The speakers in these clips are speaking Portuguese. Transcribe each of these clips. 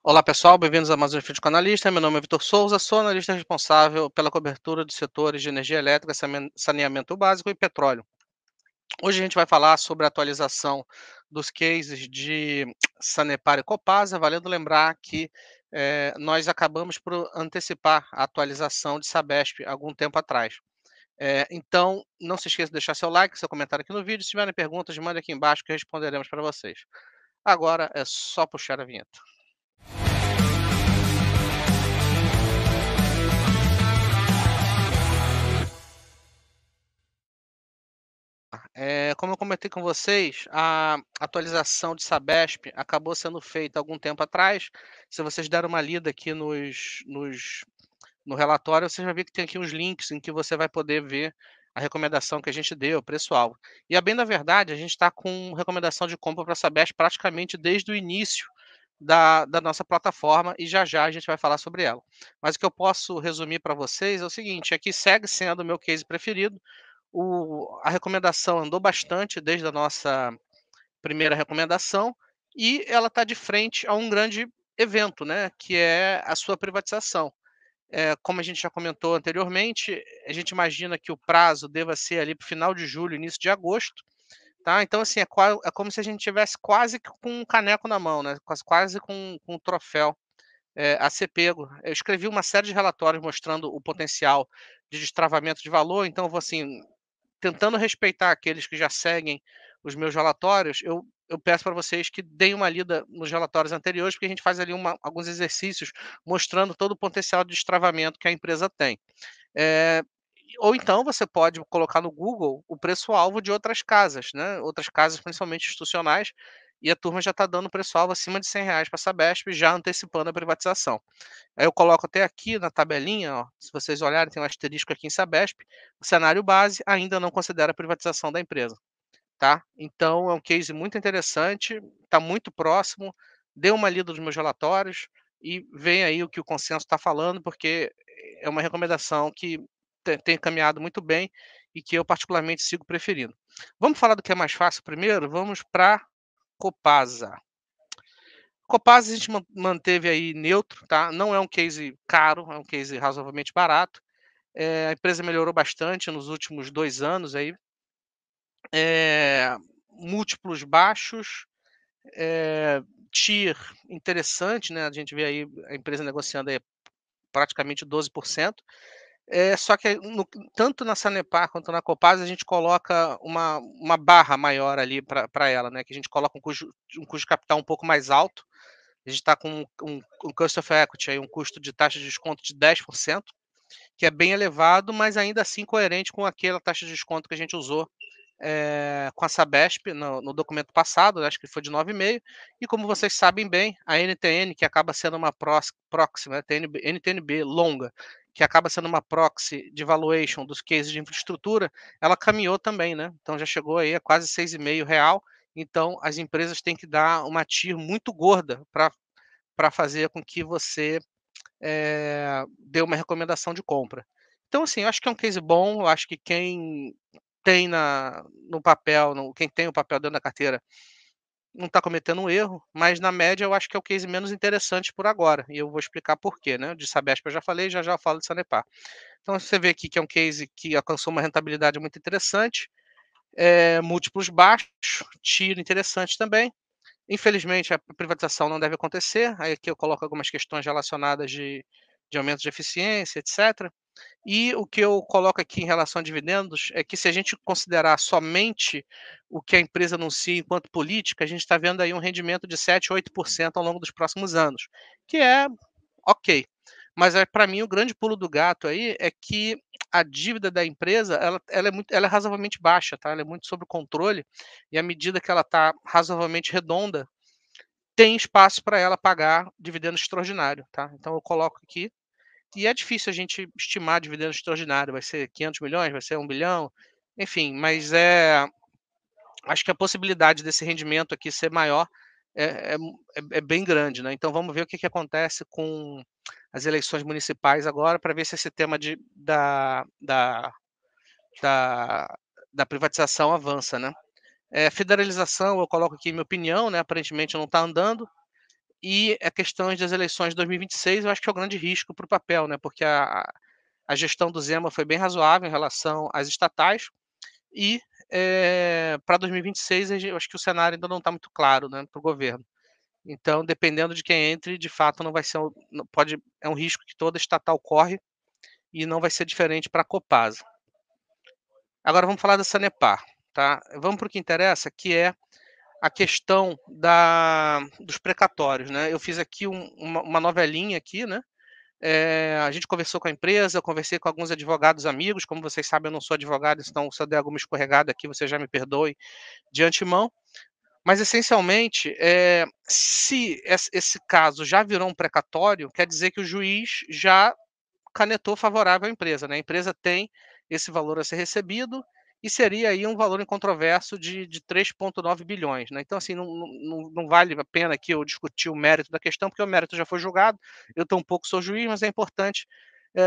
Olá pessoal, bem-vindos a mais um Vídeo com Analista. Meu nome é Vitor Souza, sou analista responsável pela cobertura dos setores de energia elétrica, saneamento básico e petróleo. Hoje a gente vai falar sobre a atualização dos cases de Sanepar e Copasa, valendo lembrar que nós acabamos por antecipar a atualização de Sabesp algum tempo atrás. Então, não se esqueça de deixar seu like, seu comentário aqui no vídeo. Se tiverem perguntas, mande aqui embaixo que responderemos para vocês. Agora é só puxar a vinheta. Como eu comentei com vocês, a atualização de Sabesp acabou sendo feita algum tempo atrás. Se vocês deram uma lida aqui no relatório, você já viu que tem aqui uns links em que você vai poder ver a recomendação que a gente deu, preço-alvo. E a bem da verdade, a gente está com recomendação de compra para a Sabesp praticamente desde o início da nossa plataforma e já já a gente vai falar sobre ela. Mas o que eu posso resumir para vocês é o seguinte, é que segue sendo o meu case preferido. A recomendação andou bastante desde a nossa primeira recomendação e ela está de frente a um grande evento, né, que é a sua privatização. Como a gente já comentou anteriormente, a gente imagina que o prazo deva ser ali para o final de julho, início de agosto, tá? Então, assim, é como se a gente tivesse quase que com um caneco na mão, né? Quase com um troféu a ser pego. Eu escrevi uma série de relatórios mostrando o potencial de destravamento de valor, então eu vou assim, tentando respeitar aqueles que já seguem os meus relatórios, eu peço para vocês que deem uma lida nos relatórios anteriores, porque a gente faz ali alguns exercícios mostrando todo o potencial de destravamento que a empresa tem. Eh, ou então você pode colocar no Google o preço-alvo de outras casas, né? Outras casas, principalmente institucionais, e a turma já está dando preço-alvo acima de R$ 100 para a Sabesp, já antecipando a privatização. Aí eu coloco até aqui na tabelinha, ó, se vocês olharem, tem um asterisco aqui em Sabesp, o cenário base ainda não considera a privatização da empresa, tá? Então é um case muito interessante, está muito próximo, dê uma lida nos meus relatórios e vem aí o que o consenso está falando, porque é uma recomendação que tem caminhado muito bem e que eu particularmente sigo preferindo. Vamos falar do que é mais fácil primeiro? Vamos para Copasa. Copasa a gente manteve aí neutro, tá? Não é um case caro, é um case razoavelmente barato. A empresa melhorou bastante nos últimos 2 anos aí, múltiplos baixos, TIR interessante, né, a gente vê aí a empresa negociando aí praticamente 12%. Só que tanto na Sanepar quanto na Copasa a gente coloca uma barra maior ali para ela, né, que a gente coloca um custo de capital um pouco mais alto. A gente está com um cost of equity, aí, um custo de taxa de desconto de 10%, que é bem elevado, mas ainda assim coerente com aquela taxa de desconto que a gente usou com a Sabesp no documento passado, acho que foi de 9,5%. E como vocês sabem bem, a NTN, que acaba sendo uma proxy, né, NTNB longa, que acaba sendo uma proxy de valuation dos cases de infraestrutura, ela caminhou também, né? Então já chegou aí a quase 6,5 real. Então as empresas têm que dar uma TIR muito gorda para fazer com que você dê uma recomendação de compra. Então, assim, eu acho que é um case bom, eu acho que quem tem no papel, quem tem o papel dentro da carteira, não está cometendo um erro, mas na média eu acho que é o case menos interessante por agora, e eu vou explicar por quê, né? De Sabesp eu já falei, já já eu falo de Sanepar. Então você vê aqui que é um case que alcançou uma rentabilidade muito interessante, múltiplos baixos, tiro interessante também. Infelizmente, a privatização não deve acontecer. Aí aqui eu coloco algumas questões relacionadas de aumento de eficiência, etc. E o que eu coloco aqui em relação a dividendos é que se a gente considerar somente o que a empresa anuncia enquanto política, a gente está vendo aí um rendimento de 7, 8% ao longo dos próximos anos, que é ok. Mas para mim o grande pulo do gato aí é que a dívida da empresa ela é razoavelmente baixa, tá? Ela é muito sob controle e à medida que ela está razoavelmente redonda, tem espaço para ela pagar dividendo extraordinário, tá? Então eu coloco aqui e é difícil a gente estimar dividendo extraordinário, vai ser 500 milhões, vai ser 1 bilhão, enfim, mas acho que a possibilidade desse rendimento aqui ser maior é bem grande, né? Então vamos ver o que acontece com as eleições municipais agora, para ver se esse tema da, da privatização avança, né? Federalização, eu coloco aqui minha opinião, né? Aparentemente não está andando. e a questão das eleições de 2026, eu acho que é o grande risco para o papel, né, porque a gestão do Zema foi bem razoável em relação às estatais e, para 2026 eu acho que o cenário ainda não está muito claro, né, para o governo. Então, dependendo de quem entre, de fato não vai ser é um risco que toda estatal corre e não vai ser diferente para a Copasa. Agora vamos falar da Sanepar, tá. Vamos para o que interessa, que é a questão dos precatórios, né. Eu fiz aqui uma novelinha aqui, né, a gente conversou com a empresa, eu conversei com alguns advogados amigos, como vocês sabem eu não sou advogado, então se eu der alguma escorregada aqui, você já me perdoe de antemão. Mas essencialmente, se esse caso já virou um precatório, quer dizer que o juiz já canetou favorável à empresa, né, a empresa tem esse valor a ser recebido, e seria aí um valor incontroverso de 3,9 bilhões, né. Então assim, não vale a pena aqui eu discutir o mérito da questão, porque o mérito já foi julgado, eu tampouco sou juiz, mas é importante,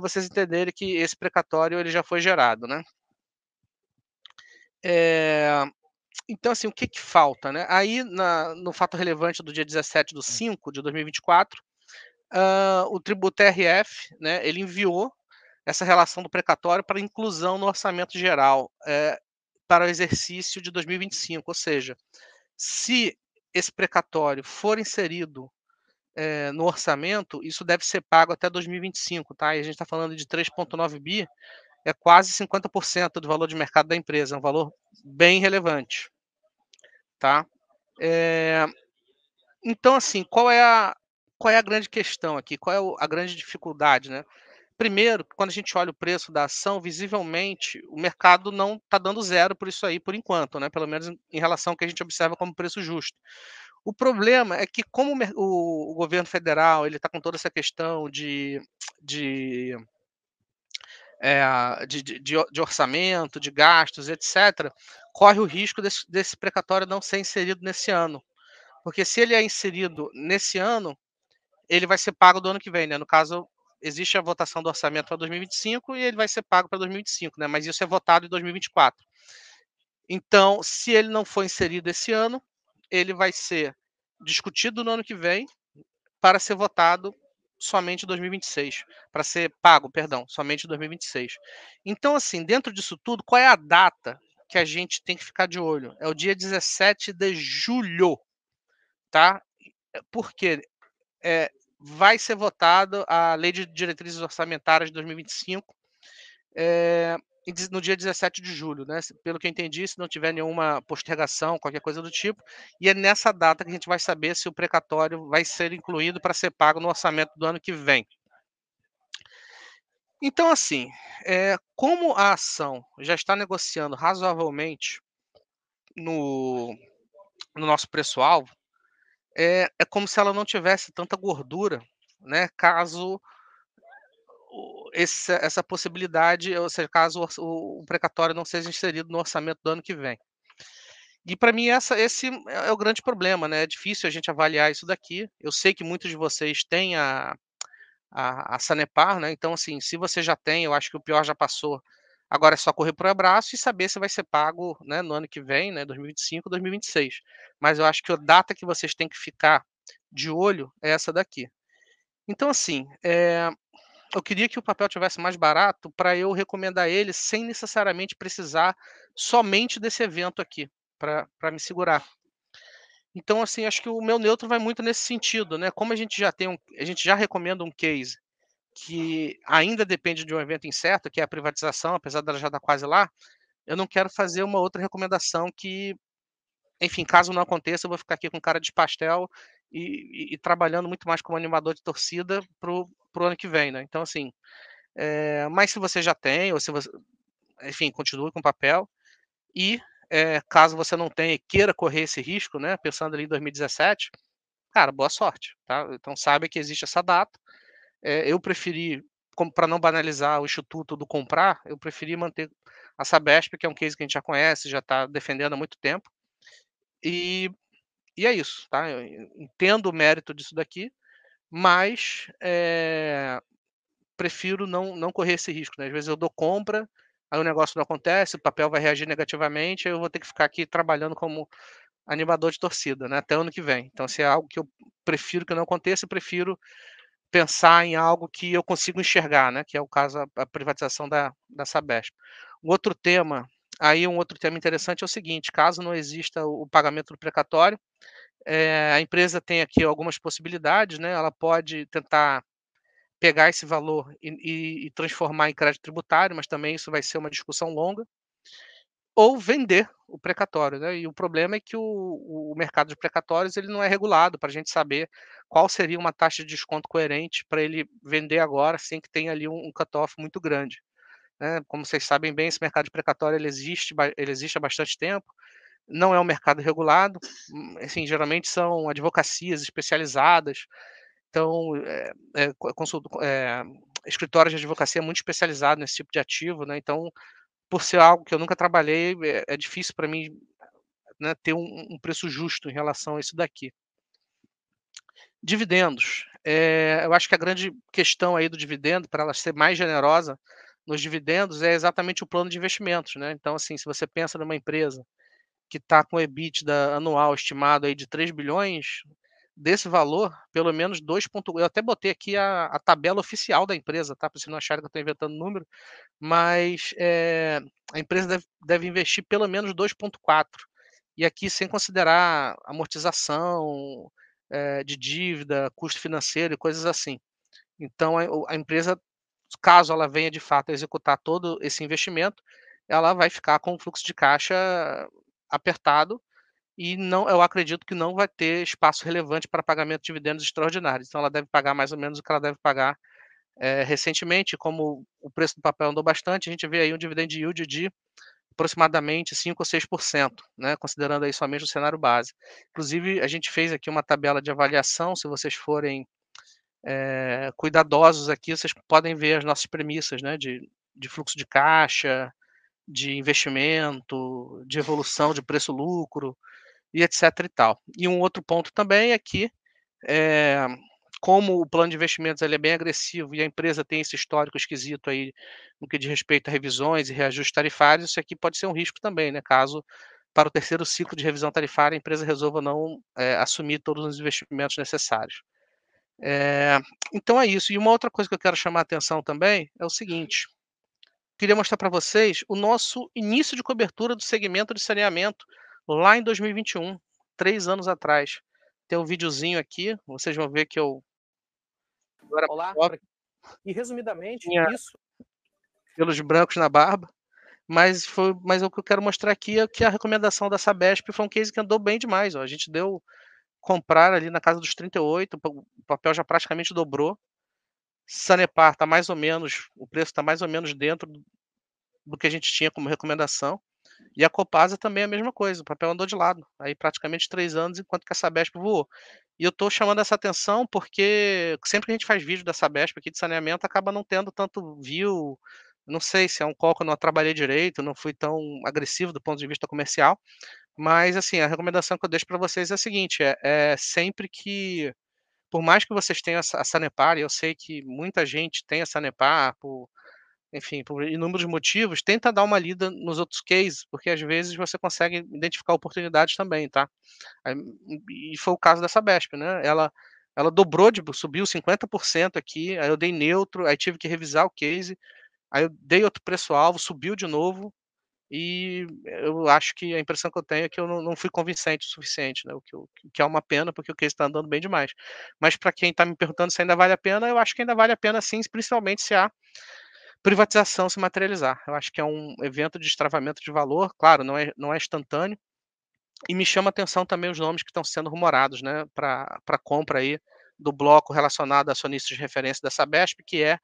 vocês entenderem que esse precatório ele já foi gerado, né. Eh, então assim, o que que falta, né, aí no fato relevante do dia 17/5 de 2024, o tributo TRF, né, ele enviou essa relação do precatório para inclusão no orçamento geral, para o exercício de 2025, ou seja, se esse precatório for inserido, no orçamento, isso deve ser pago até 2025, tá, e a gente está falando de 3,9 bi, é quase 50% do valor de mercado da empresa, é um valor bem relevante, tá. Eh, então assim, qual é a grande questão aqui? Qual é a grande dificuldade, né? Primeiro, quando a gente olha o preço da ação, visivelmente o mercado não está dando zero por isso aí, por enquanto, né, pelo menos em relação ao que a gente observa como preço justo. O problema é que como o governo federal, ele está com toda essa questão de, de orçamento, de gastos, etcétera, corre o risco desse precatório não ser inserido nesse ano. Porque se ele é inserido nesse ano, ele vai ser pago do ano que vem, né, no caso, existe a votação do orçamento para 2025 e ele vai ser pago para 2025, né, mas isso é votado em 2024. Então, se ele não for inserido esse ano, ele vai ser discutido no ano que vem para ser votado somente em 2026, para ser pago, perdão, somente em 2026. Então, assim, dentro disso tudo, qual é a data que a gente tem que ficar de olho? É o dia 17 de julho, tá? Por quê? Vai ser votada a Lei de Diretrizes Orçamentárias de 2025, no dia 17 de julho, né? Pelo que eu entendi, se não tiver nenhuma postergação, qualquer coisa do tipo, e é nessa data que a gente vai saber se o precatório vai ser incluído para ser pago no orçamento do ano que vem. Então, assim, como a ação já está negociando razoavelmente no, no nosso preço-alvo, é como se ela não tivesse tanta gordura, né? Caso essa possibilidade, ou seja, caso o precatório não seja inserido no orçamento do ano que vem. E para mim esse é o grande problema, né, é difícil a gente avaliar isso daqui. Eu sei que muitos de vocês têm a Sanepar, né, então assim, se você já tem, eu acho que o pior já passou, agora é só correr para o abraço e saber se vai ser pago, né, no ano que vem, né, 2025, 2026. Mas eu acho que a data que vocês têm que ficar de olho é essa daqui. Então assim, eu queria que o papel tivesse mais barato para eu recomendar ele sem necessariamente precisar somente desse evento aqui, para me segurar. Então, assim, acho que o meu neutro vai muito nesse sentido, né, como a gente já recomenda um case que ainda depende de um evento incerto, que é a privatização, apesar dela já estar quase lá, eu não quero fazer uma outra recomendação que, enfim, caso não aconteça, eu vou ficar aqui com cara de pastel e trabalhando muito mais como animador de torcida para o ano que vem, né. Então, assim, mas se você já tem, ou se você, enfim, continue com o papel e, caso você não tenha e queira correr esse risco, né, pensando ali em 2017, cara, boa sorte, tá. Então saiba que existe essa data. Eu preferi, como para não banalizar o instituto do comprar, eu preferi manter a Sabesp, que é um case que a gente já conhece, já está defendendo há muito tempo, e é isso, tá. Eu entendo o mérito disso daqui, mas, prefiro não correr esse risco, né, às vezes eu dou compra, aí o negócio não acontece, o papel vai reagir negativamente, aí eu vou ter que ficar aqui trabalhando como animador de torcida, né, até ano que vem. Então, se é algo que eu prefiro que não aconteça, eu prefiro pensar em algo que eu consigo enxergar, né, que é o caso a privatização da Sabesp. Um outro tema interessante é o seguinte: caso não exista o pagamento do precatório, a empresa tem aqui algumas possibilidades, né, ela pode tentar pegar esse valor e transformar em crédito tributário, mas também isso vai ser uma discussão longa, ou vender o precatório, né. E o problema é que o mercado de precatórios ele não é regulado para a gente saber qual seria uma taxa de desconto coerente para ele vender agora, sem que tenha ali um cut-off muito grande, né. Como vocês sabem bem, esse mercado de precatório ele existe há bastante tempo, não é um mercado regulado, assim, geralmente são advocacias especializadas, então, escritórios de advocacia muito especializado nesse tipo de ativo, né, então, por ser algo que eu nunca trabalhei, é difícil para mim, né, ter um preço justo em relação a isso daqui. Dividendos, eu acho que a grande questão aí do dividendo, para ela ser mais generosa nos dividendos, é exatamente o plano de investimentos, né. Então, assim, se você pensa numa empresa que está com o EBITDA anual estimado aí de 3 bilhões, desse valor, pelo menos 2 ponto eu até botei aqui a tabela oficial da empresa, tá, para vocês não acharem que eu estou inventando número, mas, a empresa deve investir pelo menos 2,4. E aqui sem considerar amortização, de dívida, custo financeiro e coisas assim. Então a empresa, caso ela venha de fato a executar todo esse investimento, ela vai ficar com um fluxo de caixa apertado e não, eu acredito que não vai ter espaço relevante para pagamento de dividendos extraordinários. Então ela deve pagar mais ou menos o que ela deve pagar, recentemente, como o preço do papel andou bastante, a gente vê aí um dividend yield de aproximadamente 5 ou 6%, né, considerando aí somente o cenário base. Inclusive, a gente fez aqui uma tabela de avaliação, se vocês forem, cuidadosos aqui, vocês podem ver as nossas premissas, né, de fluxo de caixa, de investimento, de evolução de preço-lucro e etc e tal. E um outro ponto também é que, eh, como o plano de investimentos ele é bem agressivo e a empresa tem esse histórico esquisito aí, no que diz respeito a revisões e reajustes tarifários, isso aqui pode ser um risco também, né, caso para o terceiro ciclo de revisão tarifária a empresa resolva não, assumir todos os investimentos necessários. Eh, então é isso. E uma outra coisa que eu quero chamar a atenção também é o seguinte: queria mostrar para vocês o nosso início de cobertura do segmento de saneamento lá em 2021, 3 anos atrás. Tem um videozinho aqui, vocês vão ver que eu era Olá, jovem, e resumidamente, tinha isso pelos brancos na barba, mas o que eu quero mostrar aqui é que a recomendação da Sabesp foi um case que andou bem demais, ó, a gente deu comprar ali na casa dos 38, o papel já praticamente dobrou. Sanepar está mais ou menos, o preço está mais ou menos dentro do que a gente tinha como recomendação. E a Copasa também é a mesma coisa, o papel andou de lado, aí praticamente 3 anos, enquanto que a Sabesp voou. E eu estou chamando essa atenção, porque sempre que a gente faz vídeo da Sabesp aqui de saneamento, acaba não tendo tanto view, não sei se é um call que eu não trabalhei direito, não fui tão agressivo do ponto de vista comercial, mas assim, a recomendação que eu deixo para vocês é a seguinte, sempre que por mais que vocês tenham a Sanepar, e eu sei que muita gente tem a Sanepar por, enfim, por inúmeros motivos, tenta dar uma lida nos outros cases, porque às vezes você consegue identificar oportunidades também, tá. Aí, e foi o caso dessa Sabesp, né, ela dobrou de subiu 50% aqui, aí eu dei neutro, aí tive que revisar o case, aí eu dei outro preço-alvo, subiu de novo, e eu acho que a impressão que eu tenho é que eu não fui convincente o suficiente, né, o que é uma pena, porque o case está andando bem demais. Mas para quem está me perguntando se ainda vale a pena, eu acho que ainda vale a pena sim, principalmente se a privatização se materializar. Eu acho que é um evento de destravamento de valor, claro, não é instantâneo, e me chama a atenção também os nomes que estão sendo rumorados, né, para compra aí do bloco relacionado a acionistas de referência da Sabesp, que é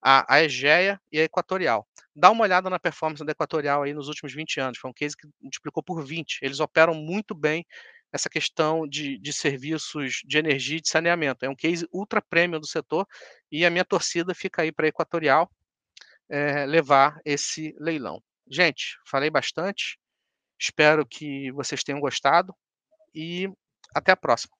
a Egeia e a Equatorial. Dá uma olhada na performance da Equatorial aí nos últimos 20 anos, foi um case que multiplicou por 20. Eles operam muito bem essa questão de serviços de energia e de saneamento. É um case ultra premium do setor e a minha torcida fica aí para a Equatorial, levar esse leilão. Gente, falei bastante, espero que vocês tenham gostado e até a próxima.